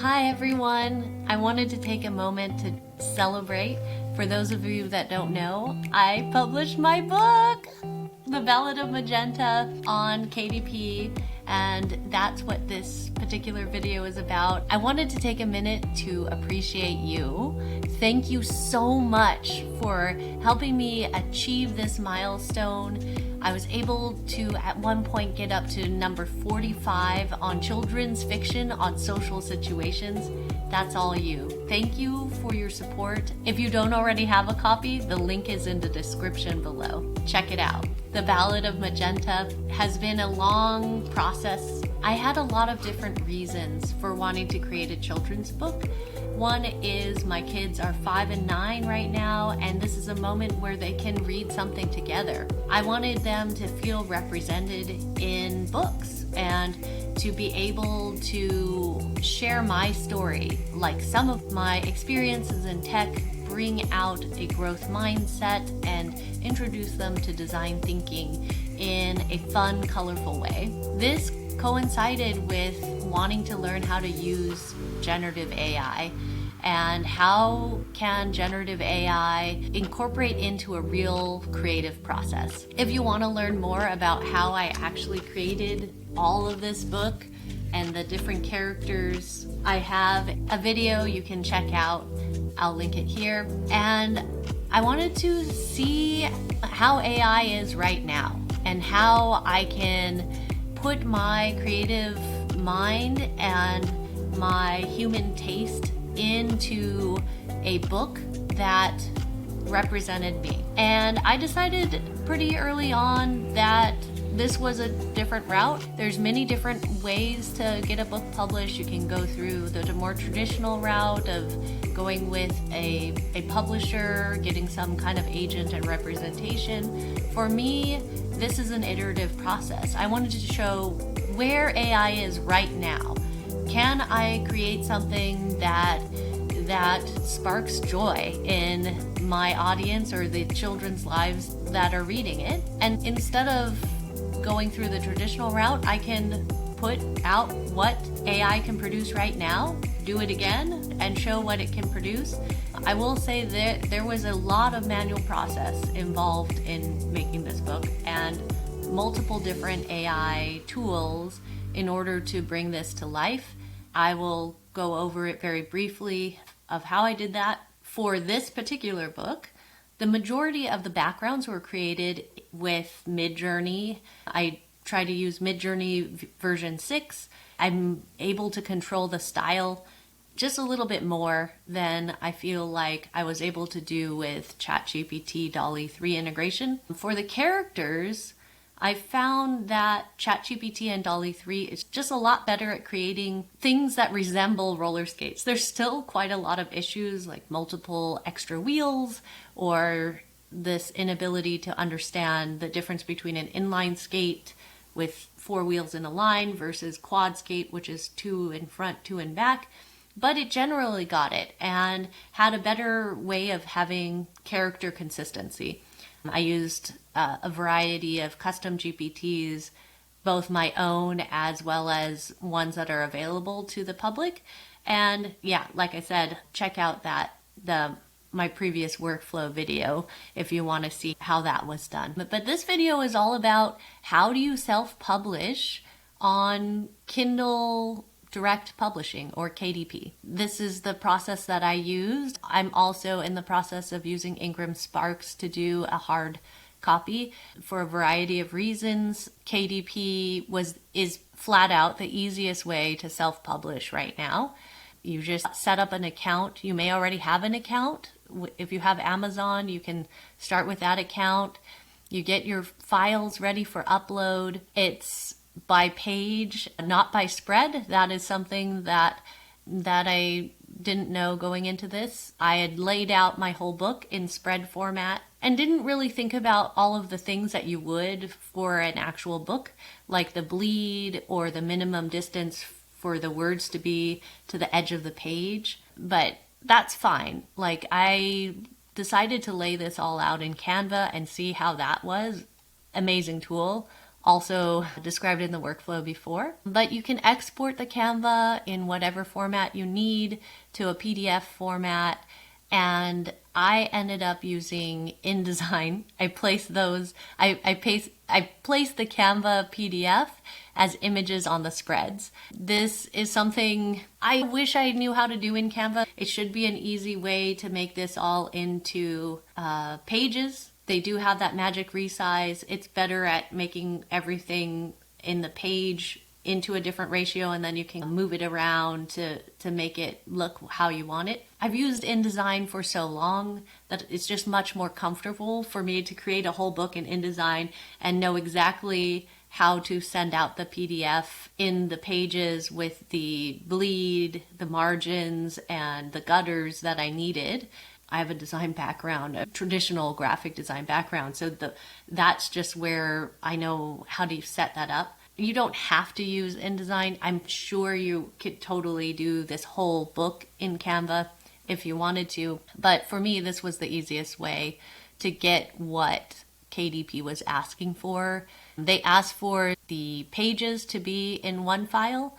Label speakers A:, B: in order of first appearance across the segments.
A: Hi everyone! I wanted to take a moment to celebrate. For those of you that don't know, I published my book, The Ballad of Magenta, on KDP, and that's what this particular video is about. I wanted to take a minute to appreciate you. Thank you so much for helping me achieve this milestone. I was able to at one point get up to number 45 on children's fiction on social situations. That's all you. Thank you for your support. If you don't already have a copy, the link is in the description below. Check it out. The Ballad of Magenta has been a long process. I had a lot of different reasons for wanting to create a children's book. One is my kids are 5 and 9 right now, and this is a moment where they can read something together. I wanted them to feel represented in books and to be able to share my story, like some of my experiences in tech, bring out a growth mindset and introduce them to design thinking in a fun, colorful way. This coincided with wanting to learn how to use generative AI and how can generative AI incorporate into a real creative process. If you want to learn more about how I actually created all of this book and the different characters, I have a video you can check out. I'll link it here. And I wanted to see how AI is right now and how I can put my creative mind and my human taste into a book that represented me. And I decided pretty early on that this was a different route. There's many different ways to get a book published. You can go through the more traditional route of going with a publisher, getting some kind of agent and representation. For me, this is an iterative process. I wanted to show where AI is right now. Can I create something that sparks joy in my audience or the children's lives that are reading it? And instead of going through the traditional route, I can put out what AI can produce right now, do it again, and show what it can produce. I will say that there was a lot of manual process involved in making this book and multiple different AI tools in order to bring this to life. I will go over it very briefly of how I did that. For this particular book, the majority of the backgrounds were created with Midjourney. I try to use Midjourney version 6. I'm able to control the style just a little bit more than I feel like I was able to do with ChatGPT DALL 3 integration. For the characters, I found that ChatGPT and DALL 3 is just a lot better at creating things that resemble roller skates. There's still quite a lot of issues like multiple extra wheels or this inability to understand the difference between an inline skate with 4 wheels in a line versus quad skate, which is 2 in front, 2 in back. But it generally got it and had a better way of having character consistency. I used a variety of custom GPTs, both my own as well as ones that are available to the public. And yeah, like I said, check out my previous workflow video if you want to see how that was done. But this video is all about how do you self-publish on Kindle Direct Publishing, or KDP. This is the process that I used. I'm also in the process of using Ingram Sparks to do a hard copy for a variety of reasons. KDP is flat out the easiest way to self-publish right now. You just set up an account. You may already have an account. If you have Amazon, you can start with that account. You get your files ready for upload. It's by page, not by spread. That is something that I didn't know going into this. I had laid out my whole book in spread format and didn't really think about all of the things that you would for an actual book, like the bleed or the minimum distance for the words to be to the edge of the page. But that's fine. Like, I decided to lay this all out in Canva and see how that was. Amazing tool. also described in the workflow before. But you can export the Canva in whatever format you need to a PDF format. And I ended up using InDesign. I placed the Canva PDF as images on the spreads. This is something I wish I knew how to do in Canva. It should be an easy way to make this all into pages. They do have that magic resize. It's better at making everything in the page into a different ratio, and then you can move it around to make it look how you want it. I've used InDesign for so long that it's just much more comfortable for me to create a whole book in InDesign and know exactly how to send out the PDF in the pages with the bleed, the margins, and the gutters that I needed. I have a design background, a traditional graphic design background, so that's just where I know how to set that up. You don't have to use InDesign. I'm sure you could totally do this whole book in Canva if you wanted to. But for me, this was the easiest way to get what KDP was asking for. They asked for the pages to be in one file,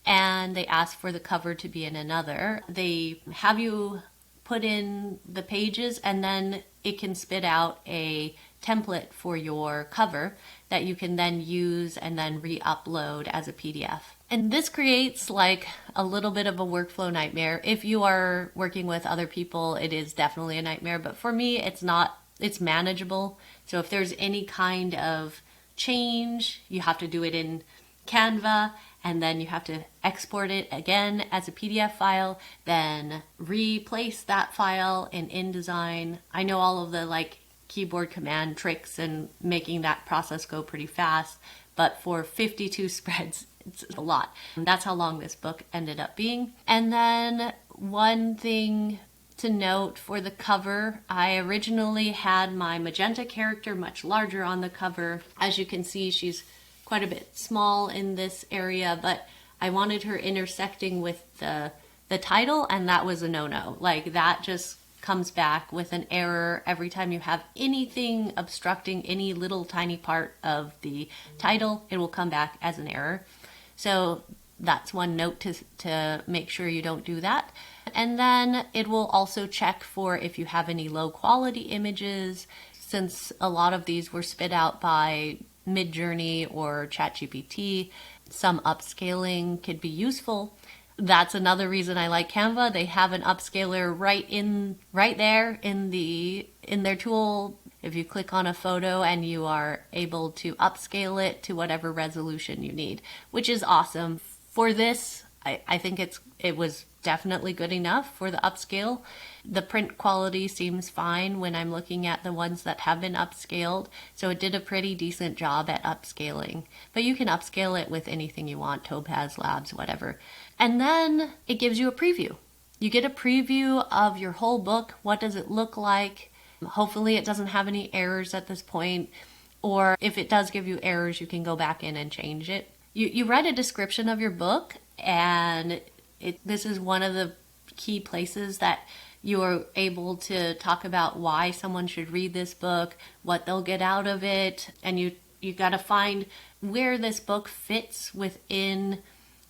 A: and they asked for the cover to be in another. They have you put in the pages, and then it can spit out a template for your cover that you can then use and then re-upload as a PDF. And this creates like a little bit of a workflow nightmare. If you are working with other people, it is definitely a nightmare, but for me, it's not. It's manageable. So if there's any kind of change, you have to do it in Canva, and then you have to export it again as a PDF file, then replace that file in InDesign. I know all of the keyboard command tricks and making that process go pretty fast, but for 52 spreads, it's a lot. And that's how long this book ended up being. And then one thing to note for the cover, I originally had my Magenta character much larger on the cover. As you can see, she's quite a bit small in this area, but I wanted her intersecting with the title, and that was a no-no. That just comes back with an error every time you have anything obstructing any little tiny part of the title. It will come back as an error. So that's one note to make sure you don't do that. And then it will also check for if you have any low quality images, since a lot of these were spit out by Midjourney or ChatGPT. Some upscaling could be useful. That's another reason I like Canva. They have an upscaler right there in their tool. If you click on a photo, and you are able to upscale it to whatever resolution you need, which is awesome. For this, I think it was definitely good enough for the upscale. The print quality seems fine when I'm looking at the ones that have been upscaled, so it did a pretty decent job at upscaling. But you can upscale it with anything you want, Topaz Labs, whatever. And then it gives you a preview. You get a preview of your whole book. What does it look like? Hopefully it doesn't have any errors at this point, or if it does give you errors, you can go back in and change it. You write a description of your book, and this is one of the key places that you are able to talk about why someone should read this book, what they'll get out of it, and you got to find where this book fits within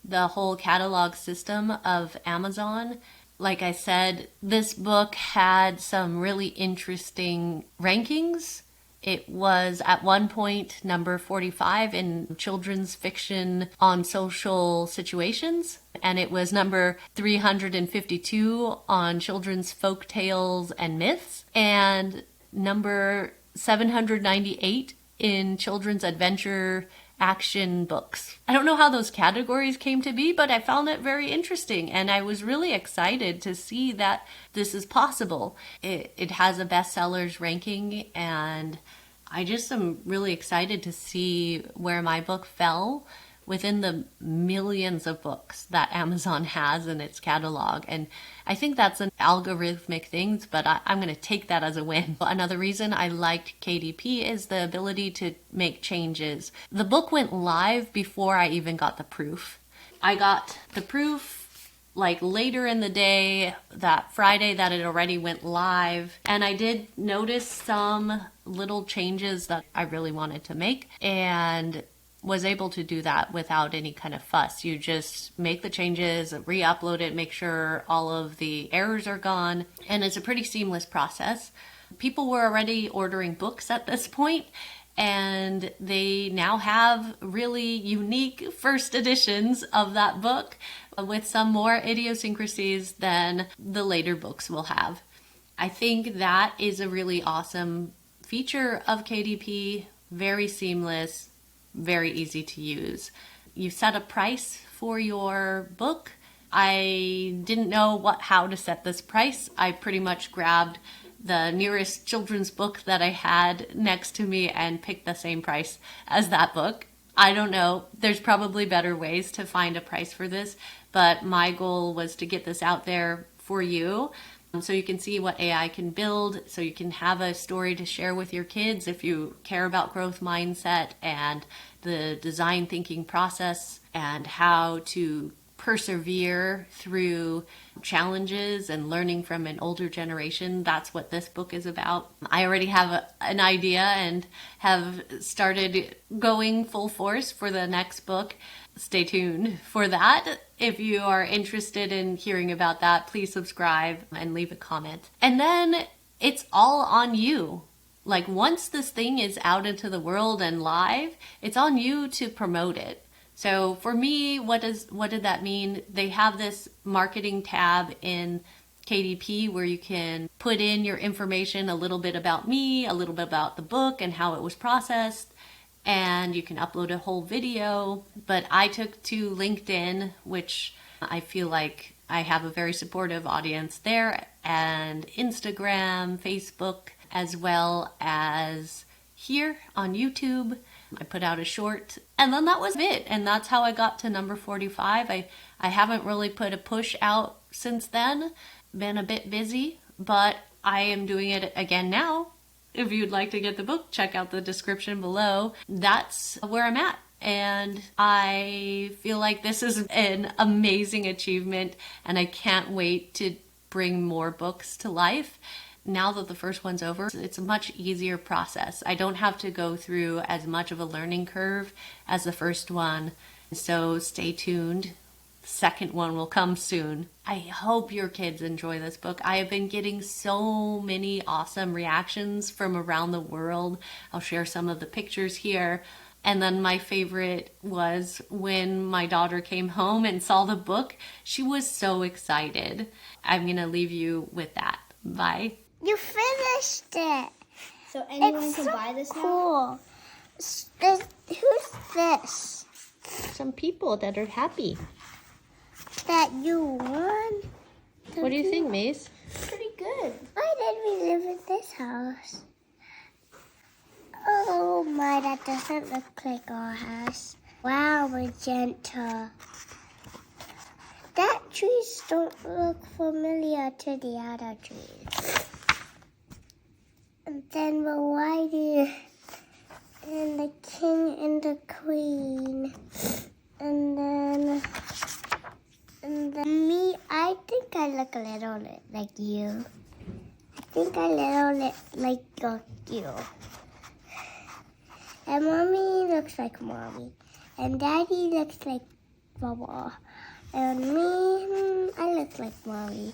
A: the whole catalog system of Amazon. Like I said, this book had some really interesting rankings. It was at one point number 45 in children's fiction on social situations, and it was number 352 on children's folk tales and myths, and number 798 in children's adventure action books. I don't know how those categories came to be, but I found it very interesting, and I was really excited to see that this is possible. It has a bestsellers ranking, and I just am really excited to see where my book fell within the millions of books that Amazon has in its catalog. And I think that's an algorithmic thing, but I'm going to take that as a win. Another reason I liked KDP is the ability to make changes. The book went live before I even got the proof. I got the proof like later in the day, that Friday that it already went live. And I did notice some little changes that I really wanted to make, and was able to do that without any kind of fuss. You just make the changes, re-upload it, make sure all of the errors are gone, and it's a pretty seamless process. People were already ordering books at this point, and they now have really unique first editions of that book with some more idiosyncrasies than the later books will have. I think that is a really awesome feature of KDP. Very seamless, very easy to use. You set a price for your book. I didn't know how to set this price. I pretty much grabbed the nearest children's book that I had next to me and picked the same price as that book. I don't know. There's probably better ways to find a price for this, but my goal was to get this out there for you so you can see what AI can build, so you can have a story to share with your kids if you care about growth mindset and the design thinking process and how to persevere through challenges and learning from an older generation. That's what this book is about. I already have an idea and have started going full force for the next book. Stay tuned for that. If you are interested in hearing about that, please subscribe and leave a comment. And then it's all on you. Like, once this thing is out into the world and live, it's on you to promote it. So for me, what did that mean? They have this marketing tab in KDP where you can put in your information, a little bit about me, a little bit about the book and how it was processed, and you can upload a whole video. But I took to LinkedIn, which I feel like I have a very supportive audience there, and Instagram, Facebook, as well as here on YouTube. I put out a short, and then that was it. And that's how I got to number 45. I haven't really put a push out since then. Been a bit busy, but I am doing it again now. If you'd like to get the book, check out the description below. That's where I'm at. And I feel like this is an amazing achievement, and I can't wait to bring more books to life. Now that the first one's over, it's a much easier process. I don't have to go through as much of a learning curve as the first one. So stay tuned. The second one will come soon. I hope your kids enjoy this book. I have been getting so many awesome reactions from around the world. I'll share some of the pictures here. And then my favorite was when my daughter came home and saw the book. She was so excited. I'm going to leave you with that. Bye.
B: You finished it.
C: So anyone can buy this now?
B: Cool. Who's this?
A: Some people that are happy.
B: That you won?
A: What do you think, Mace?
C: Pretty good.
B: Why did we live in this house? Oh my, that doesn't look like our house. Wow, Magenta. That trees don't look familiar to the other trees. And then the whitey and the king and the queen. And then me, I think I look a little like you. I think I little like you. And mommy looks like mommy. And daddy looks like Baba. And me, I look like mommy.